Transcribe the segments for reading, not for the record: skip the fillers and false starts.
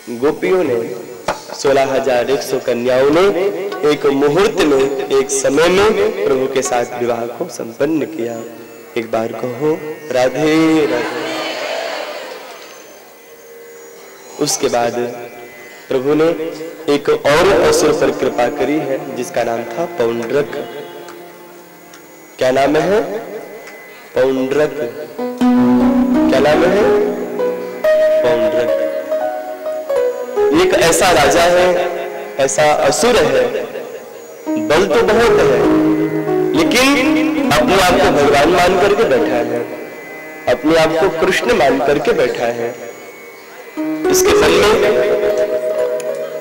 गोपियों ने 16,100 कन्याओं ने एक मुहूर्त में, एक समय में प्रभु के साथ विवाह को संपन्न किया। एक बार कहो राधे राधे। उसके बाद प्रभु ने एक और असुर पर कृपा करी है जिसका नाम था पौंड्रक। क्या नाम है? पौंड्रक। क्या नाम है? पौंड्रक। एक ऐसा राजा है, ऐसा असुर है, बल तो बहुत है, लेकिन अपने आप को भगवान मान करके बैठा है, अपने आप को कृष्ण मान करके बैठा है। इसके मन में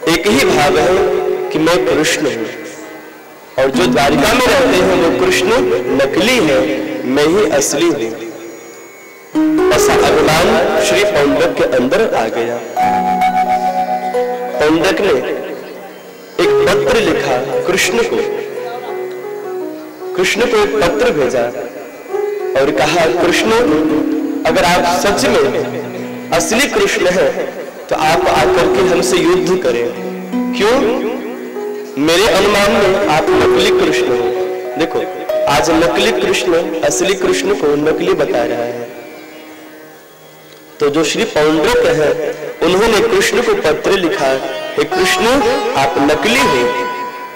एक ही भाव है कि मैं कृष्ण हूं, और जो द्वारिका में रहते हैं वो कृष्ण नकली है, मैं ही असली हूं। ऐसा अभिमान श्री पौंड्रक के अंदर आ गया। पौंड्रक ने एक पत्र लिखा कृष्ण को, कृष्ण को एक पत्र भेजा और कहा, कृष्ण अगर आप सच में असली कृष्ण हैं तो आप आकर के हमसे युद्ध करें। क्यों? मेरे अनुमान में आप नकली कृष्ण हो। देखो, आज नकली कृष्ण असली कृष्ण को नकली बता रहा है। तो जो श्री पौंड्रक है उन्होंने कृष्ण को पत्र लिखा, हे कृष्ण आप नकली हो,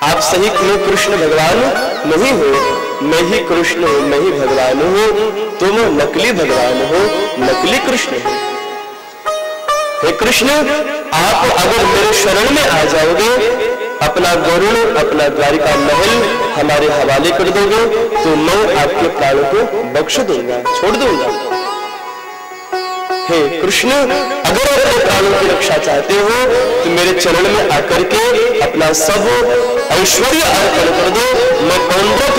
आप सही में कृष्ण भगवान नहीं हो, मैं ही कृष्ण हूं, मैं ही भगवान हूं, तुम नकली भगवान हो, नकली कृष्ण हो। हे कृष्ण आप अगर मेरे शरण में आ जाओगे, अपना गरुड़, अपना द्वारिका महल हमारे हवाले कर दोगे तो मैं आपके प्राणों को बख्श दूंगा, छोड़ दूंगा। हे कृष्ण अगर अपने प्राणों की रक्षा चाहते हो तो मेरे चरण में आकर के अपना सब ऐश्वर्य अर्पण कर दो, मैं पौंड्रक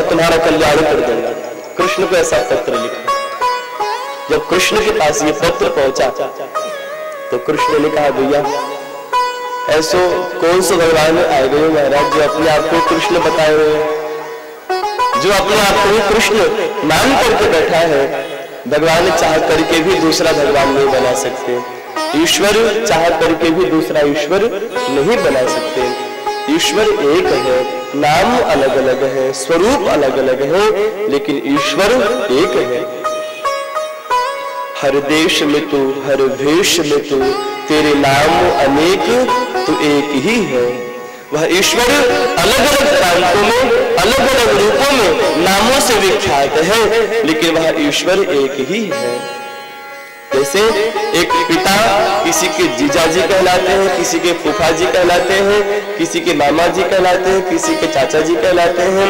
तुम्हारा कल्याण कर दूंगा। कृष्ण को ऐसा पत्र लिखा। जब कृष्ण के पास ये पत्र पहुंचा तो कृष्ण ने कहा, भैया ऐसो कौन से भगवान आए गए महाराज जो अपने आप को कृष्ण बताए हुए, जो अपने आप को कृष्ण मान करके बैठा है। भगवान चाह करके भी दूसरा भगवान नहीं बना सकते, ईश्वर चाह करके भी दूसरा ईश्वर नहीं बना सकते। ईश्वर एक है, नाम अलग अलग है, स्वरूप अलग अलग है, लेकिन ईश्वर एक है। हर देश में तू, हर भेष में तू, तेरे नाम अनेक तू एक ही है। वह ईश्वर अलग अलग प्रांतों में, अलग अलग रूपों में, नामों से विख्यात है, लेकिन वह ईश्वर एक ही है। जैसे एक पिता किसी के जीजाजी कहलाते हैं, किसी के फूफा जी कहलाते हैं, किसी के मामा जी कहलाते हैं, किसी के चाचा जी कहलाते हैं।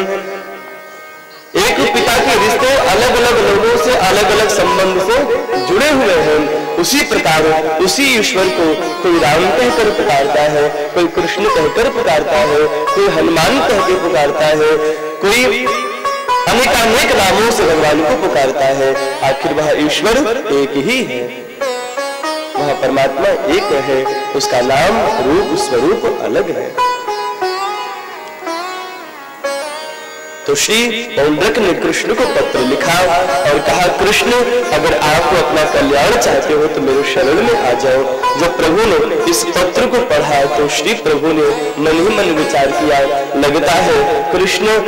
एक पिता के रिश्ते अलग अलग लोगों से, अलग अलग संबंध से जुड़े हुए हैं। उसी प्रकार उसी ईश्वर को कोई राम कहकर पुकारता है, कोई कृष्ण कहकर पुकारता है, कोई हनुमान कहकर पुकारता है, कोई अनेकानेक नामों से भगवान को पुकारता है। आखिर वह ईश्वर एक ही है, वह परमात्मा एक है, उसका नाम, रूप, स्वरूप अलग है। तो श्री पौंड्रक ने कृष्ण को पत्र लिखा और कहा, कृष्ण अगर आप अपना कल्याण चाहते हो तो मेरे शरण में आ जाओ। जब प्रभु ने इस पत्र को पढ़ा तो श्री प्रभु ने मन ही मन विचार किया, लगता है कृष्ण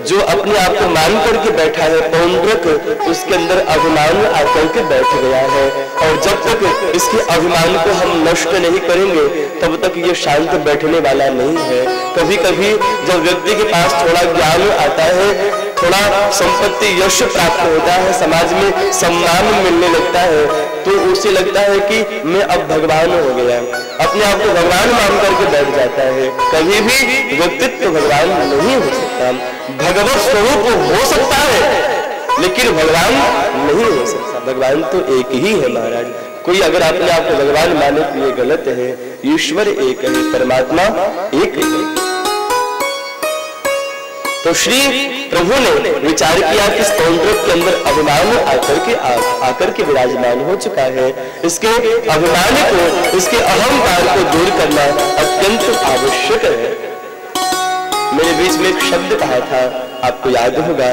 जो अपने आप को मान करके बैठा है, पौंड्रक, उसके अंदर अभिमान आकर के बैठ गया है, और जब तक इसके अभिमान को हम नष्ट नहीं करेंगे तब तक ये शांत बैठने वाला नहीं है। कभी कभी जब व्यक्ति के पास थोड़ा ज्ञान आता है, थोड़ा संपत्ति, यश प्राप्त होता है, समाज में सम्मान मिलने लगता है, तो उसे लगता है कि मैं अब भगवान हो गया, अपने आप को भगवान मान करके बैठ जाता है। कभी भी व्यक्तित्व भगवान नहीं हो सकता। भगवत स्वरूप हो सकता है लेकिन भगवान नहीं हो सकता। भगवान तो एक ही है महाराज। कोई अगर अपने आप को भगवान माने तो ये गलत है। ईश्वर एक है, परमात्मा एक है। तो श्री प्रभु ने विचार किया कि इस पौंड्रक के अंदर अभिमान आकर के विराजमान हो चुका है। इसके अभिमान को, इसके अहंकार को दूर करना अत्यंत आवश्यक है। मेरे बीच में एक शब्द कहा था, आपको याद होगा,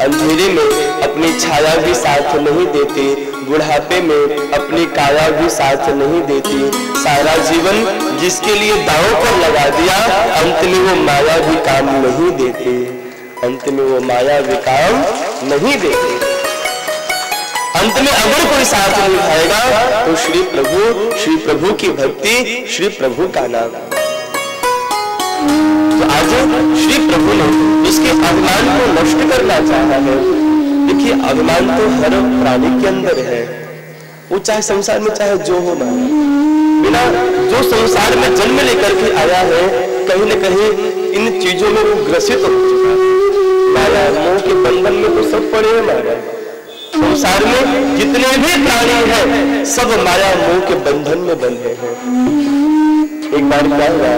अंधेरे में अपनी छाया भी साथ नहीं देती, बुढ़ापे में अपनी काया भी साथ नहीं देती, सारा जीवन जिसके लिए दांव पर लगा दिया, अंत में वो माया भी काम नहीं देते, अंत में वो माया भी काम नहीं देते। अंत में अगर कोई साथ नहीं खाएगा तो श्री प्रभु की भक्ति, श्री प्रभु का नाम। तो आज श्री प्रभु ने उसके अभिमान को नष्ट करना चाहा है। देखिए, अभिमान तो हर प्राणी के अंदर है, वो चाहे संसार में चाहे जो हो ना, बिना जो संसार में जन्म लेकर के आया है, कहीं न कहीं इन चीजों में वो ग्रसित हो चुका है। माया मोह के बंधन में तो सब पड़े हैं। माया संसार में जितने भी प्राणी हैं सब माया मोह के बंधन में बंधे हैं। एक बार क्या हुआ,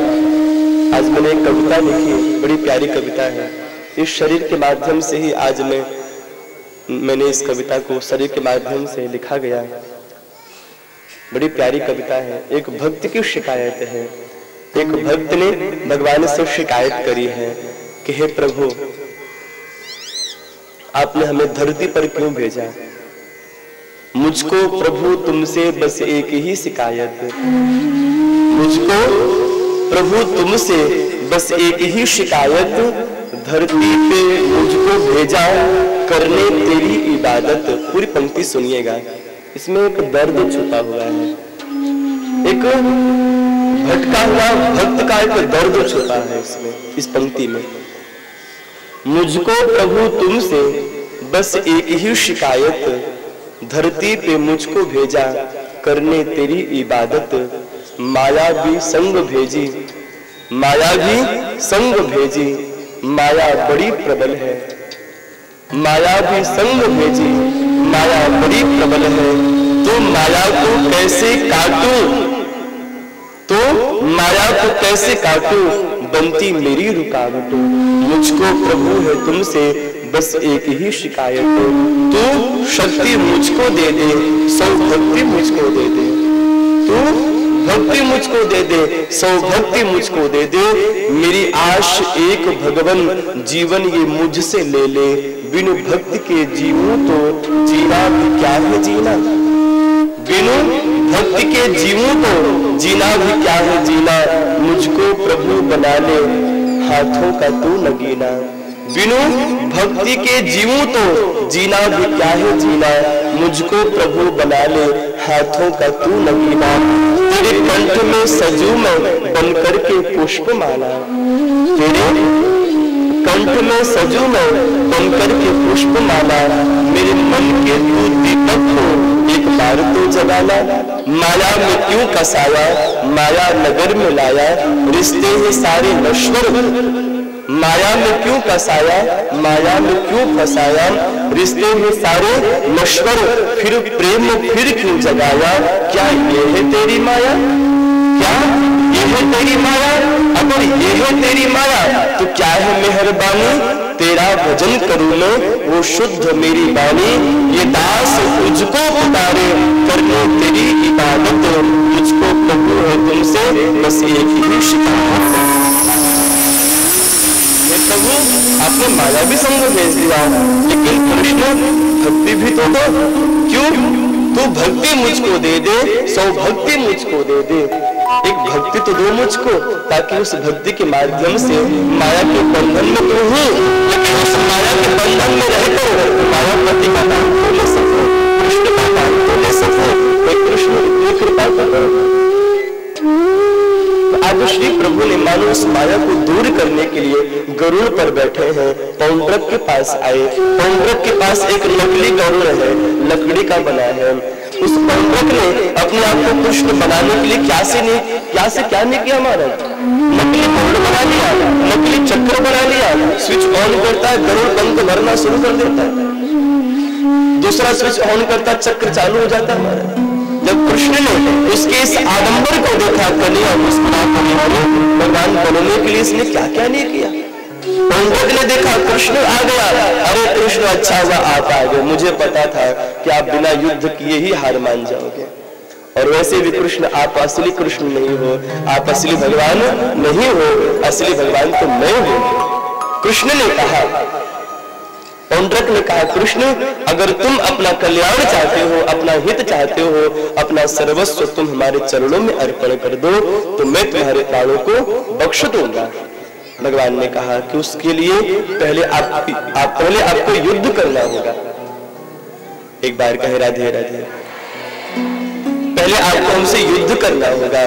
आज मैंने एक कविता लिखी, बड़ी प्यारी कविता है। इस शरीर के माध्यम से ही आज मैंने इस कविता को शरीर के माध्यम से लिखा गया है। बड़ी प्यारी कविता है। एक भक्त की शिकायत है। एक भक्त ने भगवान से शिकायत करी है कि हे प्रभु, आपने हमें धरती पर क्यों भेजा? मुझको प्रभु तुमसे बस एक ही शिकायत, मुझको प्रभु तुमसे बस एक ही शिकायत, धरती पे मुझको भेजा करने तेरी इबादत। पूरी पंक्ति सुनिएगा, इसमें एक दर्द छुपा हुआ है, एक भटका हुआ भक्त का एक दर्द छुपा है इसमें, इस पंक्ति में। मुझको प्रभु तुमसे बस एक ही शिकायत, धरती पे मुझको भेजा करने तेरी इबादत। माया भी संग भेजी, माया भी संग भेजी, माया बड़ी प्रबल है, माया भी संग भेजी, माया बड़ी प्रबल है। तो माया को कैसे काटूं, तो माया को कैसे काटूं, बनती मेरी रुकावट। मुझको प्रभु है तुमसे बस एक ही शिकायत, तू शक्ति मुझको दे दे, सौभक्ति मुझको दे दे, तू भक्ति मुझको दे दे, सौभक्ति मुझको दे दे। मेरी आश एक भगवन, जीवन ये मुझसे ले ले, बिनु भक्ति के जीवूं तो जीना भी क्या है जीना, बिनु भक्ति के जीवूं तो जीना भी क्या है जीना। मुझको प्रभु बना ले, हाथों का तू नगीना, बिनु भक्ति के जीवूं तो जीना भी क्या है जीना। मुझको प्रभु बना ले, हाथों का तू नगीना। तेरे कंठ में सजू मैं बन करके पुष्प माला, तेरे कंठ में सजू मैं बन करके पुष्प माला। मेरे मन के तू दीपक को एक बार तो जगाना। माया में क्यों कसाया, माया नगर में लाया, रिश्ते हैं सारे नश्वर। माया में क्यों कसाया, माया में क्यों फसाया, रिश्ते हैं सारे नश्वर। फिर प्रेम फिर क्यों जगाया, क्या ये है तेरी माया, क्या ये है तेरी माया। अगर ये है तेरी माया तो क्या है मेहरबानी, तेरा भजन करूं मैं वो शुद्ध मेरी बानी। ये दास तुझको पुकारे करने तेरी इबादत, मुझको प्रभु है तुमसे बस एक ही शिकायत। प्रभु आपने माया भी संग भेज दिया, लेकिन कृष्ण भक्ति भी तो दो, क्यों तू भक्ति मुझको दे दे, सौभक्ति मुझको दे दे। एक भक्ति तो दो मुझको, ताकि उस भक्ति के माध्यम से माया के बंधन में तो हूँ, लेकिन उस माया के बंधन में रहकर मायापति का नाम तो ले सको, कृष्ण का नाम तो ले सको। कृष्ण इतनी कृपा करो। आज श्री प्रभु ने मानो उस माया को दूर करने के लिए गरुड़ पर बैठे हैं, पौंड्रक के पास आए। पौंड्रक के पास एक नकली गरुड़ है, लकड़ी का बना है। उस पौंड्रक ने अपने आप को कृष्ण बनाने के लिए क्या नहीं किया महाराज, नकली गरुड़ बना लिया, नकली चक्र बना लिया। स्विच ऑन करता है, गरुड़ पंख भरना शुरू कर देता है, दूसरा स्विच ऑन करता, चक्र चालू हो जाता है महाराज। जब कृष्ण ने उसके इस आडंबर को देखा, कन्या मुस्कुरा भगवान बनने के लिए इसने क्या क्या नहीं किया। पौंड्रक ने देखा कृष्ण आ गया, अरे कृष्ण अच्छा हुआ आप आ गए, मुझे पता था कि आप बिना युद्ध किए ही हार मान जाओगे। और वैसे भी कृष्ण आप असली कृष्ण नहीं हो, आप असली भगवान नहीं हो, असली भगवान तो मैं हूं। कृष्ण ने कहा पौंड्रक ने कहा, कृष्ण अगर तुम अपना कल्याण चाहते हो, अपना हित चाहते हो, अपना सर्वस्व तुम हमारे चरणों में अर्पण कर दो तो मैं तुम्हारे प्राणों को बख्श दूंगा। भगवान ने कहा कि उसके लिए पहले आपको युद्ध करना होगा। एक बार कहे राधे राधे, पहले आपको हमसे युद्ध करना होगा।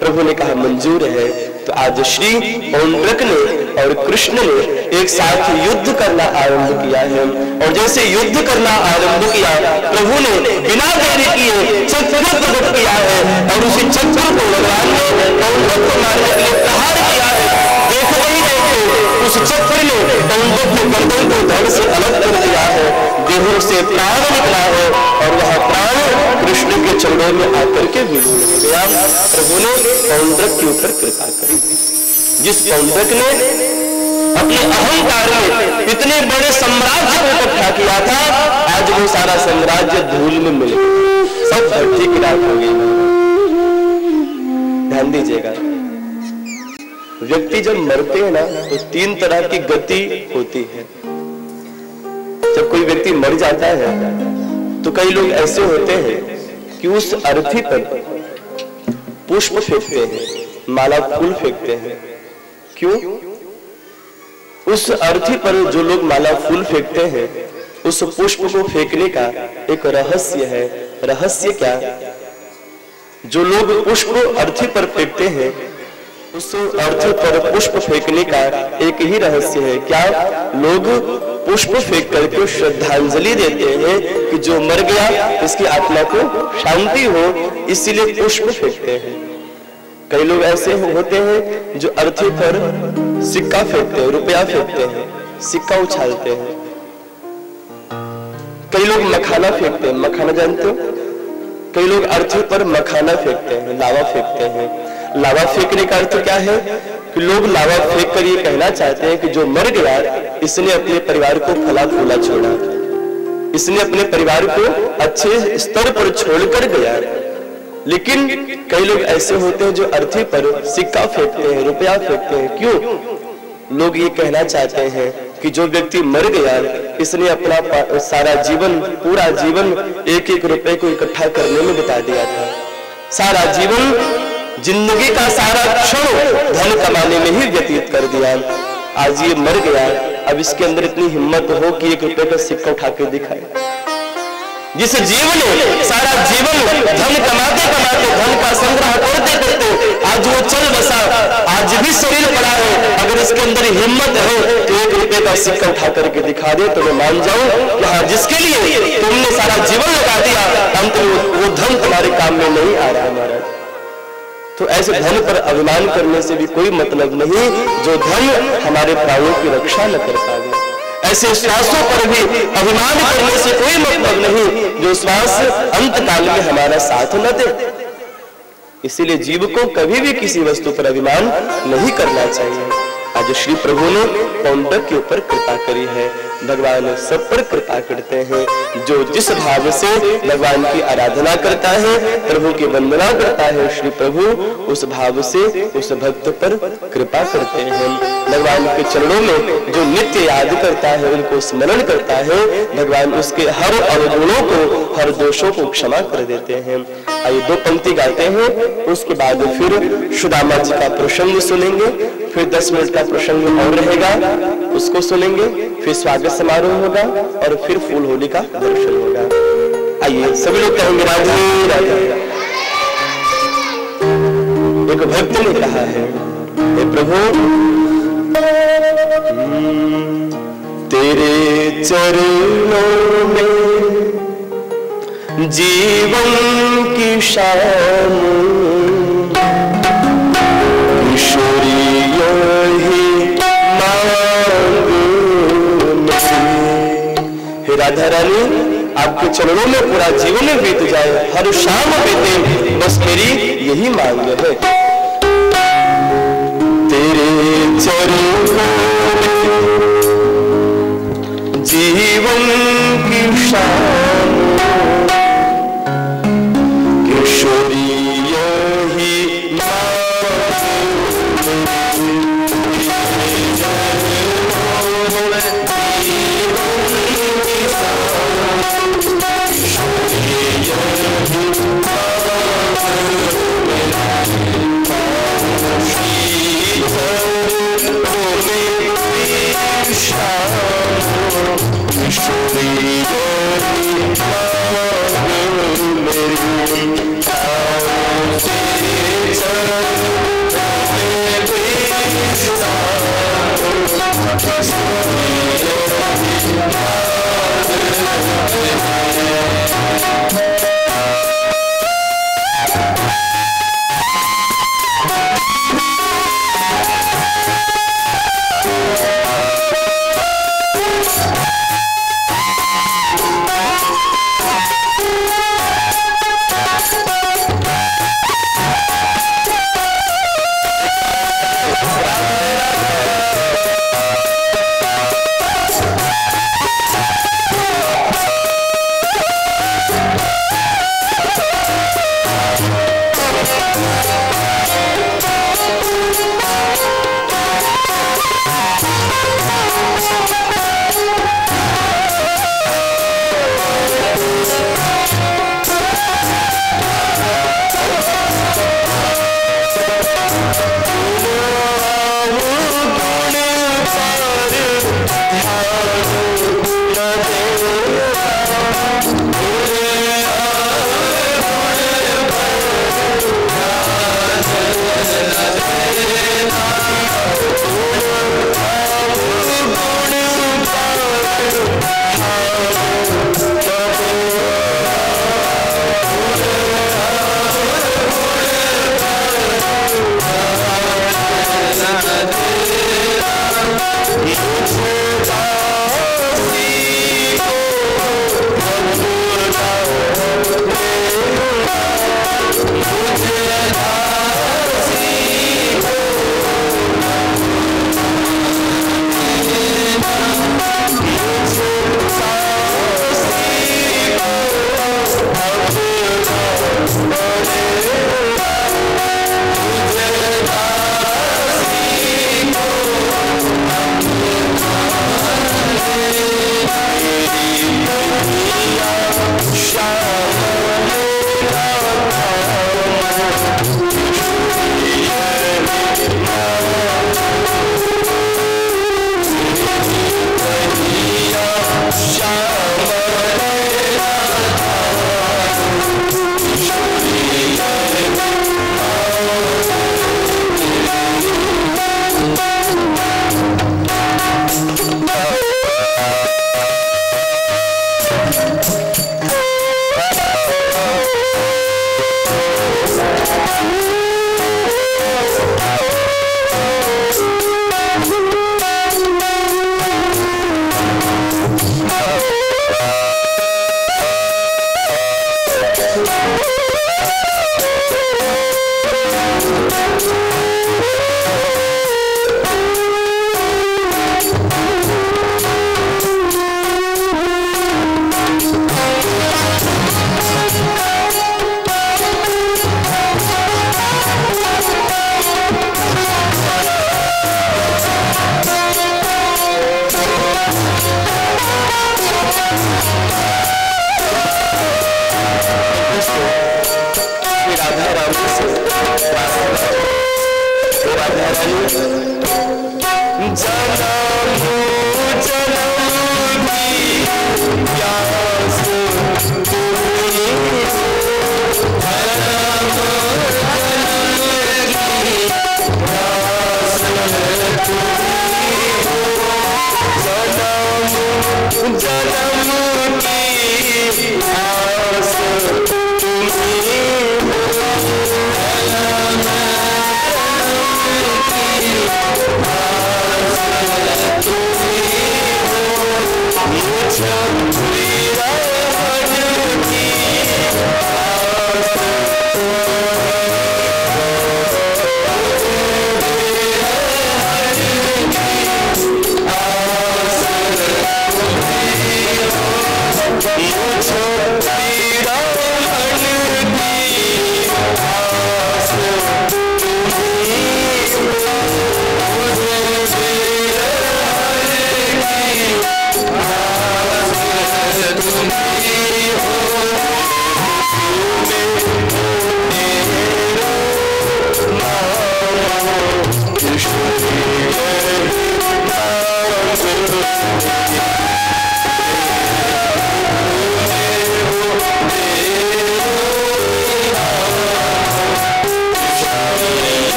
प्रभु ने कहा मंजूर है। तो आज श्री पौंड्रक ने और कृष्ण ने एक साथ युद्ध करना आरंभ किया है। और जैसे युद्ध करना आरंभ किया, प्रभु ने बिना देरी किए चक्र प्रकट किया है और उसी चक्र को भगवान ने पौंड्रक को मारने के लिए प्रहार किया है। देख नहीं रहे उस चक्र ने पौंड्रक के गर्दन को धड़ से अलग कर दिया है, देहों से प्राण निकला है और वह प्राण कृष्ण के चरणों में आकर के विलीन हो गया। प्रभु ने पौंड्रक के ऊपर कृपा करी। जिस पौंड्रक ने अपने अहंकार में इतने बड़े साम्राज्य को इकट्ठा किया था, आज वो सारा साम्राज्य धूल में मिल गया, सब धरती की राख हो गई। ध्यान दीजिएगा, व्यक्ति जब मरते हैं ना तो 3 तरह की गति होती है। जब कोई व्यक्ति मर जाता है तो कई लोग ऐसे होते हैं कि उस अर्थी पर पुष्प फेंकते हैं, माला फूल फेंकते हैं। क्यों? उस अर्थी पर जो लोग माला फूल फेंकते हैं, उस पुष्प को फेंकने का एक रहस्य है। रहस्य क्या? जो लोग पुष्प अर्थी पर फेंकते हैं, उस अर्थी पर पुष्प फेंकने का एक ही रहस्य है। क्या? लोग पुष्प फेंक करके श्रद्धांजलि देते हैं कि जो मर गया इसकी आत्मा को शांति हो, इसीलिए पुष्प फेंकते हैं। कई लोग ऐसे होते हैं जो अर्थी पर सिक्का फेंकते हैं, रुपया फेंकते हैं, सिक्का उछालते हैं। कई लोग मखाना फेंकते हैं, मखाना जानते हो? कई लोग अर्थी पर मखाना फेंकते हैं, लावा फेंकते हैं। लावा फेंकने का अर्थ क्या है कि लोग लावा फेंक कर ये कहना चाहते हैं कि जो मर गया इसने अपने परिवार को फला फूला छोड़ा, इसने अपने परिवार को अच्छे स्तर पर छोड़कर गया। लेकिन कई लोग ऐसे होते हैं जो अर्थी पर सिक्का फेंकते हैं, रुपया फेंकते हैं। क्यों? लोग ये कहना चाहते हैं कि जो व्यक्ति मर गया इसने अपना सारा जीवन, पूरा जीवन एक एक रुपए को इकट्ठा करने में बिता दिया था, सारा जीवन, जिंदगी का सारा क्षण धन कमाने में ही व्यतीत कर दिया। आज ये मर गया, अब इसके अंदर इतनी हिम्मत हो कि 1 रुपए का सिक्का उठा के दिखाए। जिस जीवन सारा जीवन धन कमाते कमाते, धन का संग्रह करते करते आज वो चल बसा, आज भी शरीर पड़ा है, अगर इसके अंदर हिम्मत है तो 1 रुपए का सिक्का उठा करके दिखा दे तो मैं मान जाऊं कि हाँ, जिसके लिए तुमने सारा जीवन लगा दिया, अंत में वो धन तुम्हारे काम में नहीं आ रहा है महाराज। तो ऐसे धन पर अभिमान करने से भी कोई मतलब नहीं, जो धन हमारे प्राणों की रक्षा न कर पाए। ऐसे श्वासों पर भी अभिमान करने से कोई मतलब नहीं, जो श्वास अंत काल में हमारा साथ न दे। इसीलिए जीव को कभी भी किसी वस्तु पर अभिमान नहीं करना चाहिए। आज श्री प्रभु ने पौंड्रक के ऊपर कृपा करी है। भगवान सब पर कृपा करते हैं। जो जिस भाव से भगवान की आराधना करता है, प्रभु की वंदना करता है, श्री प्रभु उस भाव से उस भक्त पर कृपा करते हैं। भगवान के चरणों में जो नित्य याद करता है, उनको स्मरण करता है, भगवान उसके हर अवगुणों को, हर दोषों को क्षमा कर देते हैं। आइए 2 पंक्ति गाते हैं, उसके बाद फिर सुदामा जी का प्रसंग सुनेंगे, फिर 10 मिनट का प्रसंग और रहेगा, उसको सुनेंगे, फिर स्वागत समारोह होगा और फिर फूल होली का दर्शन होगा। आइए सभी लोग कहेंगे राधे राधे। एक भक्त ने कहा है, हे प्रभु तेरे चरणों में जीवन की शाम किशोरियों ही मांग। हे राधा रानी, आपके चरणों में पूरा जीवन बीत जाए, हर शाम बीते, बस मेरी यही मांग है। तेरे चरणों में जीवन की शाम किशोरियों ही मांग।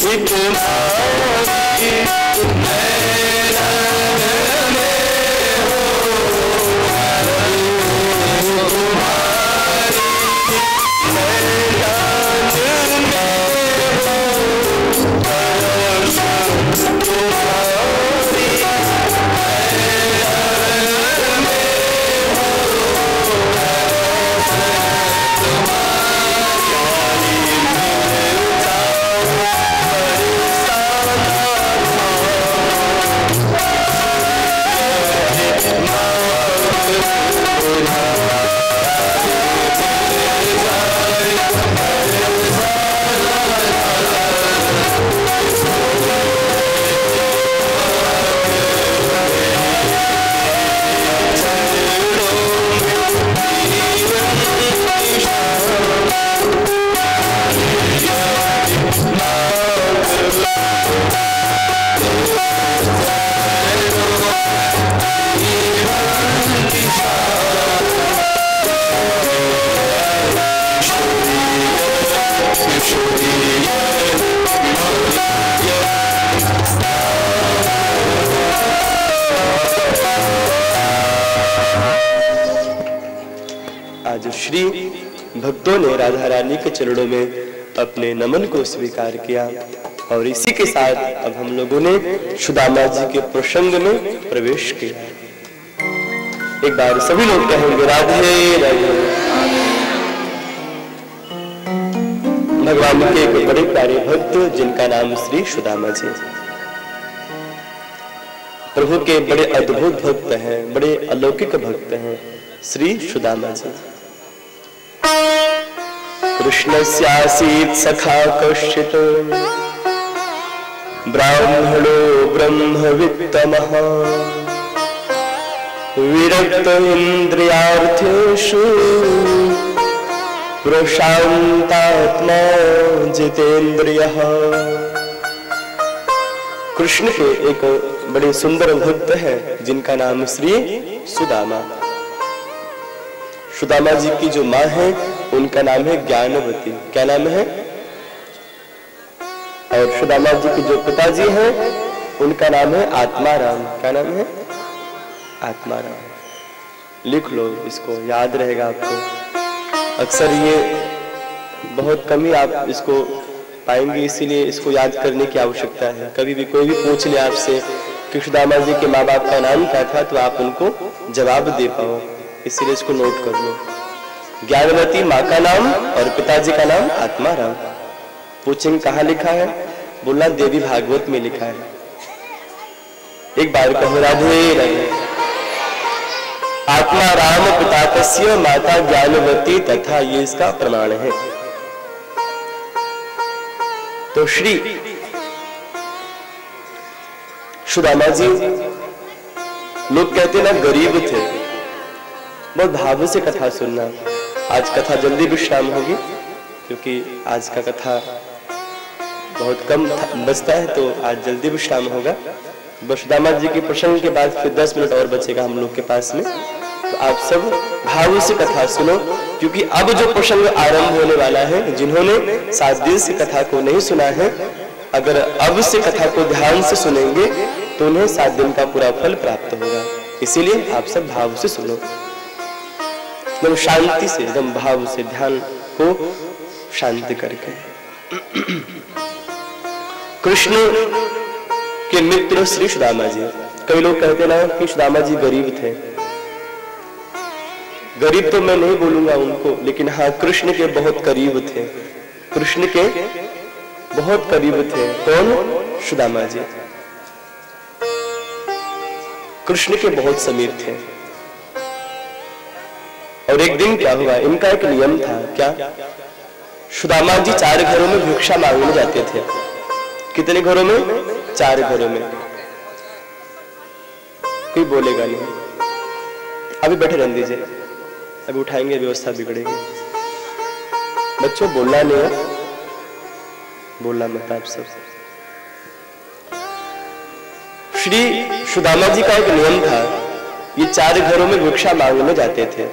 आज श्री भक्तों ने राधा रानी के चरणों में अपने नमन को स्वीकार किया और इसी के साथ अब हम लोगों ने सुदामा जी के प्रसंग में प्रवेश किया। एक बार सभी लोग कहेंगे राधे राधे। भगवान के एक बड़े प्यारे भक्त जिनका नाम श्री सुदामा जी, प्रभु के बड़े अद्भुत भक्त हैं, बड़े अलौकिक भक्त हैं श्री सुदामा जी। कृष्णस्यासीत् सखा कश्चित् ब्राह्मणो ब्रह्मवित्तमः विरक्त इन्द्रियार्थेषु प्रशान्तात्मा जितेन्द्रियः। कृष्ण के एक बड़े सुंदर भक्त है जिनका नाम श्री सुदामा। सुदामा जी की जो माँ है उनका नाम है ज्ञानवती। क्या नाम है? और सुदामा जी के जो पिताजी हैं उनका नाम है आत्माराम। क्या नाम है? आत्माराम। लिख लो, इसको याद रहेगा आपको। अक्सर ये बहुत कम ही आप इसको पाएंगे, इसीलिए इसको याद करने की आवश्यकता है। कभी भी कोई भी पूछ ले आपसे कि सुदामा जी के माँ बाप का नाम क्या था, तो आप उनको जवाब दे पाओ, इसीलिए इसको नोट कर लो। ज्ञानवती माँ का नाम और पिताजी का नाम आत्माराम। पूछेंगे कहाँ लिखा है? बोलना देवी भागवत में लिखा है। एक बार कहो राधे राधे। आत्माराम पिता तस्य माता ज्ञानवती तथा, ये इसका प्रमाण है। तो श्री सुदामा जी लोग कहते ना गरीब थे। बहुत भाव से कथा सुनना। आज कथा जल्दी विश्राम होगी क्योंकि आज का कथा बहुत कम बचता है, तो आज जल्दी विश्राम होगा। सुदामा जी के प्रसंग के बाद फिर 10 मिनट और बचेगा हम लोग के पास में। तो आप सब भाव से कथा सुनो, क्योंकि अब जो प्रसंग आरंभ होने वाला है, जिन्होंने 7 दिन से कथा को नहीं सुना है, अगर अब से कथा को ध्यान से सुनेंगे तो उन्हें 7 दिन का पूरा फल प्राप्त होगा। इसीलिए आप सब भाव से सुनो, एकदम शांति से, एकदम भाव से, ध्यान को शांति करके। कृष्ण के मित्र श्री सुदामा जी। कई लोग कहते ना कि सुदामा जी गरीब थे। गरीब तो मैं नहीं बोलूंगा उनको, लेकिन हाँ कृष्ण के बहुत करीब थे। कृष्ण के बहुत करीब थे। कौन? सुदामा जी। कृष्ण के बहुत समीप थे। और एक दिन क्या हुआ, इनका एक नियम था। क्या? सुदामा जी 4 घरों में भिक्षा मांगने जाते थे। कितने घरों में? 4 घरों में। कोई बोलेगा नहीं, अभी बैठे रहने दीजिए, अभी उठाएंगे, व्यवस्था बिगड़ेगी। बच्चों बोलना नहीं है, बोलना मत आप सब। श्री सुदामा जी का एक नियम था, ये 4 घरों में भिक्षा मांगने जाते थे।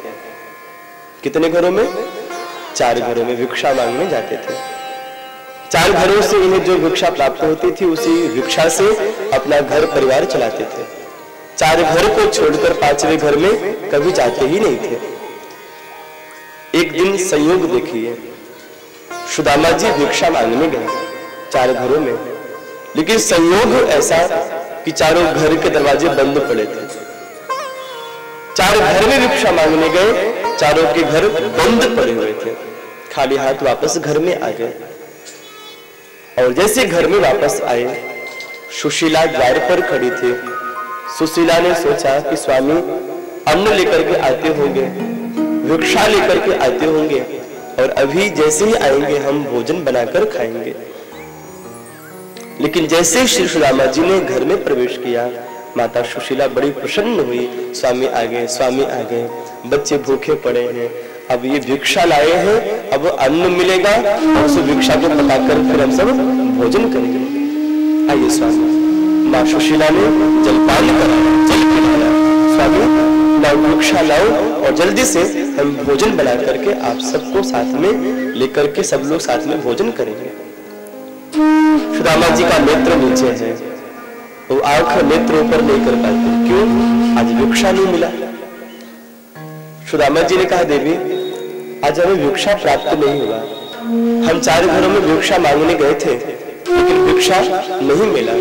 कितने घरों में? 4 घरों में भिक्षा मांगने जाते थे। 4 घरों से इन्हें जो भिक्षा प्राप्त होती थी उसी भिक्षा से अपना घर परिवार चलाते थे। 4 घर को छोड़कर 5वें घर में कभी जाते ही नहीं थे। एक दिन संयोग देखिए, सुदामा जी भिक्षा मांगने गए 4 घरों में, लेकिन संयोग ऐसा कि चारों घर के दरवाजे बंद पड़े थे। 4 घर में भिक्षा मांगने गए, चारों के घर बंद पड़े हुए थे। खाली हाथ वापस घर में आ गए और जैसे घर में वापस आए, सुशीला द्वार पर खड़ी थी। सुशीला ने सोचा कि स्वामी अन्न लेकर के आते होंगे, भिक्षा लेकर के आते होंगे और अभी जैसे ही आएंगे हम भोजन बनाकर खाएंगे। लेकिन जैसे श्री सुदामा जी ने घर में प्रवेश किया, माता सुशीला बड़ी प्रसन्न हुई। स्वामी आ गए, स्वामी आ गए, बच्चे भूखे पड़े हैं, अब ये भिक्षा लाए हैं, अब अन्न मिलेगा और उस भिक्षा को पकाकर फिर हम सब भोजन करेंगे। आइए स्वामी। माँ सुशीला ने जलपान कराया, जल पिलाया। स्वामी लाओ भिक्षा लाओ और जल्दी से हम भोजन बना करके आप सबको साथ में लेकर के सब लोग साथ में भोजन करेंगे। सुदामा जी का नेत्र नीचे है, वो आंख नेत्र ऊपर नहीं कर पाते। क्यों? आज भिक्षा नहीं मिला। सुदामा जी ने कहा, देवी आज हमें भिक्षा प्राप्त नहीं हुआ। हम 4 घरों में भिक्षा मांगने गए थे लेकिन भिक्षा नहीं मिला,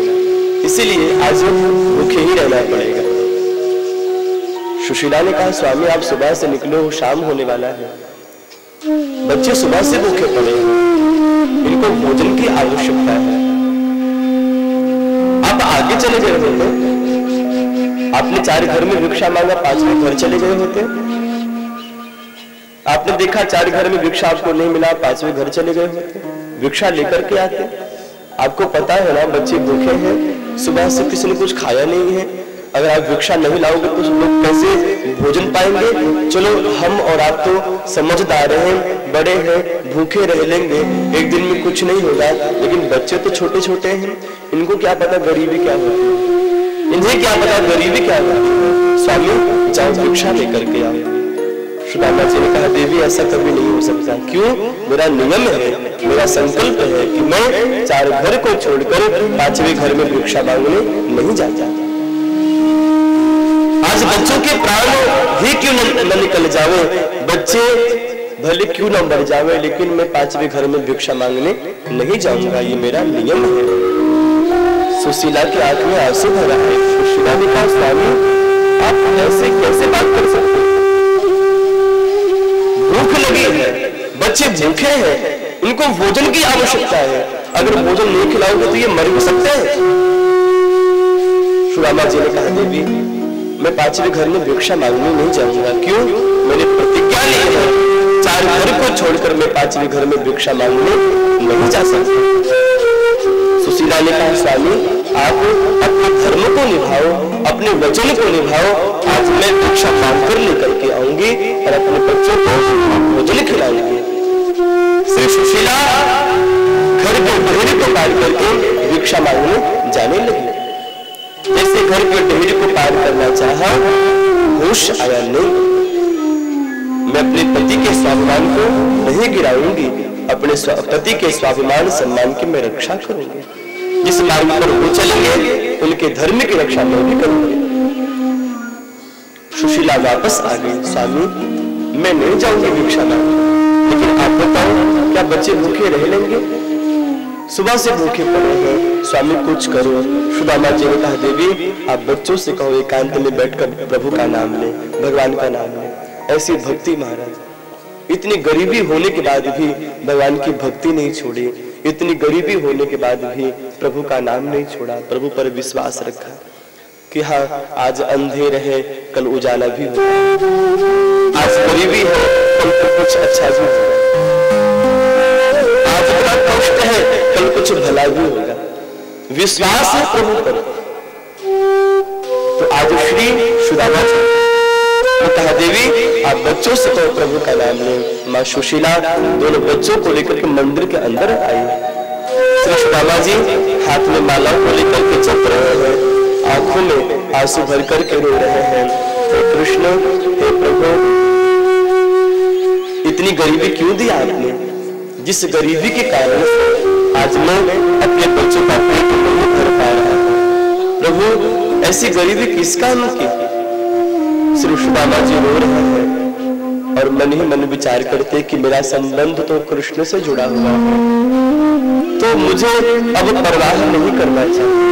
इसीलिए आज भूखे ही रहना पड़ेगा। सुशीला ने कहा, स्वामी आप सुबह से निकलो, शाम होने वाला है, बच्चे सुबह से भूखे पड़े हैं, इनको भोजन की आवश्यकता है। आप आगे चले गए होते, आपने 4 घर में भिक्षा मांगा, 5वें घर चले गए होते। आपने देखा 4 घर में भिक्षा आपको नहीं मिला, 5वें घर चले गए होते, भिक्षा लेकर के आते। आपको पता है ना बच्चे भूखे हैं, सुबह से किसी ने कुछ खाया नहीं है, अगर आप भिक्षा नहीं लाओगे तो लोग कैसे भोजन पाएंगे। चलो हम और आप तो समझदार हैं, बड़े हैं, भूखे रह लेंगे, एक दिन में कुछ नहीं होगा, लेकिन बच्चे तो छोटे छोटे हैं, इनको क्या पता गरीबी क्या होती है, इन्हें क्या पता गरीबी क्या होती है। स्वामी जाओ भिक्षा लेकर के आओ। सुदामा जी ने कहा, देवी ऐसा कभी नहीं हो सकता। क्यों? मेरा नियम है, मेरा संकल्प है कि मैं 4 घर को छोड़कर 5वें घर में भिक्षा मांगने नहीं जाता। आज बच्चों के प्राण ही क्यों न निकल जावे, बच्चे भले क्यों न मर जावे, लेकिन मैं 5वें घर में भिक्षा मांगने नहीं जाऊंगा, ये मेरा नियम है। सुशीला की आंख में आंसू भरा है। सुशीला ने कहा, स्वामी आप ऐसे कैसे बात कर सकते? भूख लगी है, बच्चे भूखे हैं, इनको भोजन की आवश्यकता है, अगर भोजन नहीं खिलाओगे तो ये मर भी सकते हैं। सुदामा जी ने कहा, देवी मैं 5वें घर में भिक्षा मांगने नहीं जाऊंगा। क्यों? मैंने प्रतिज्ञा ली है, 4 घर को छोड़कर मैं 5वें घर में भिक्षा मांगने नहीं जा सकता। सुशीला ने कहा, स्वामी आप अपने धर्म को निभाओ, अपने वचन को निभाओ, आज मैं भिक्षा मांगकर लेकर के आऊंगी और अपने बच्चों को भोजन खिलाऊंगी। श्री सुशीला घर के ढेरी को पार करके भिक्षा मांगने जाने लगी। जैसे घर के ढेरी को पार करना चाहा, होश आया नहीं। मैं अपने पति के स्वाभिमान को नहीं गिराऊंगी, अपने पति के स्वाभिमान सम्मान की मैं रक्षा करूंगी। जिस मार्ग पर वो चलेंगे उनके धर्म की रक्षा मैं भी करूंगी। सुशीला वापस आ गई, स्वामी मैं नहीं जाऊंगी भिक्षा मांगने, लेकिन आप बताओ क्या बच्चे भूखे रह लेंगे? सुबह से भूखे पड़े हैं, स्वामी कुछ करो। सुदामा जी ने कहा, देवी आप बच्चों से कहो एकांत में बैठकर प्रभु का नाम ले, भगवान का नाम ले। ऐसी भक्ति महाराज, इतनी गरीबी होने के बाद भी भगवान की भक्ति नहीं छोड़ी, इतनी गरीबी होने के बाद भी प्रभु का नाम नहीं छोड़ा, प्रभु पर विश्वास रखा कि हाँ आज अंधेर है कल उजाला भी होगा, आज गरीबी है कल कुछ अच्छा भी होगा, आज बड़ा कष्ट है कल कुछ भला भी होगा। विश्वास है प्रभु पर। तो आज श्री सुदामा जी ने कहा, देवी आप बच्चों से कहो प्रभु का नाम ले। माँ सुशीला दोनों बच्चों को लेकर के मंदिर के अंदर आई। श्री सुदामा जी हाथ में माला को लेकर के जप रहे हैं, आंखों में आंसू भर करके रो रहे हैं, हे कृष्ण हे प्रभु इतनी गरीबी क्यों दी आपने? जिस गरीबी के कारण आज मैं अपने बच्चों का पेट नहीं भर पा रहा हूं। प्रभु ऐसी गरीबी किस काम की? श्री सुदामा जी रो रहे हैं और मन ही मन विचार करते कि मेरा संबंध तो कृष्ण से जुड़ा हुआ है, तो मुझे अब परवाह नहीं करना चाहिए।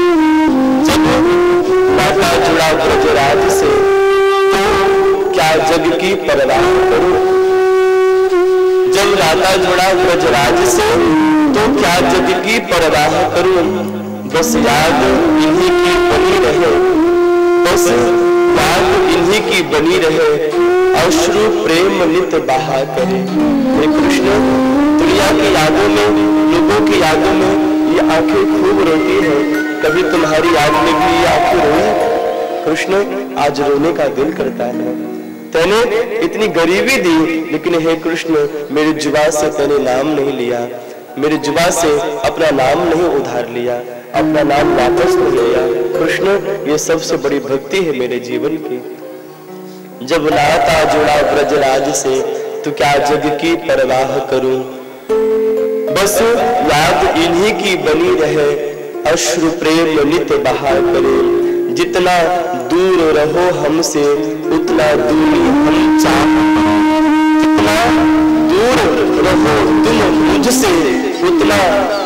जब नाता जुड़ा ब्रजराज से तो क्या जग की परवाह करूं? जब नाता जुड़ा ब्रजराज से तो क्या जग की परवाह करूं? बस याद इन्हीं की बनी रहे, बस याद इन्हीं की बनी रहे, अश्रु प्रेम नित बहा करे। हे कृष्ण, दुनिया की यादों में, लोगों की यादों में ये आंखें खूब रोती है, कभी तुम्हारी याद में भी ये आंखें रोई? कृष्ण, आज रोने का दिल करता है। तूने इतनी गरीबी दी, लेकिन हे कृष्ण, मेरी जुबान से तूने नाम नहीं लिया, मेरी जुबान से अपना नाम नहीं उधार लिया, अपना नाम वापस नहीं लिया। कृष्ण, ये सबसे बड़ी भक्ति है मेरे जीवन की। जब नाता जुड़ा ब्रजराज से तो क्या जग की परवाह करूं? बस याद इन्हीं की बनी रहे, अश्रु प्रेम नित बहा करे। जितना दूर रहो हमसे उतना दूरी हम चाहते, जितना दूर रहो तुम मुझसे उतना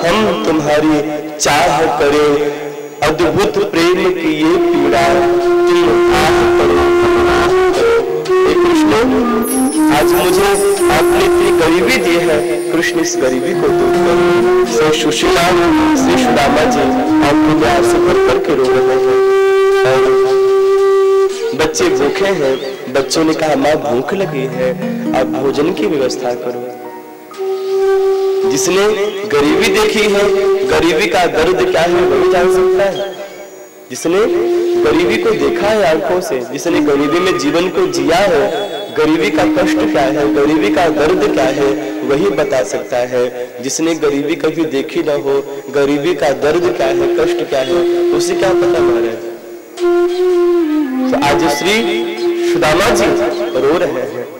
हम तुम्हारी चाह करें। अद्भुत प्रेम की ये पीड़ा तुम आह करो। हे कृष्ण, आज मुझे आपने इतनी गरीबी दी है, कृष्ण इस गरीबी को दूर करो। श्री सुशीला, श्री सुदामा जी आपको प्यार से भर करके रो रहे हैं और बच्चे भूखे हैं। बच्चों ने कहा माँ भूख लगी है, आप भोजन की व्यवस्था करो। जिसने गरीबी देखी है, गरीबी का दर्द क्या है वही जान सकता है। जिसने गरीबी को देखा है आंखों से, जिसने गरीबी में जीवन को जिया है, गरीबी का कष्ट क्या है, गरीबी का दर्द क्या है, वही बता सकता है। जिसने गरीबी कभी देखी ना हो, गरीबी का दर्द क्या है, कष्ट क्या है, उसे क्या पता महाराज। तो आज श्री सुदामा जी रो रहे हैं।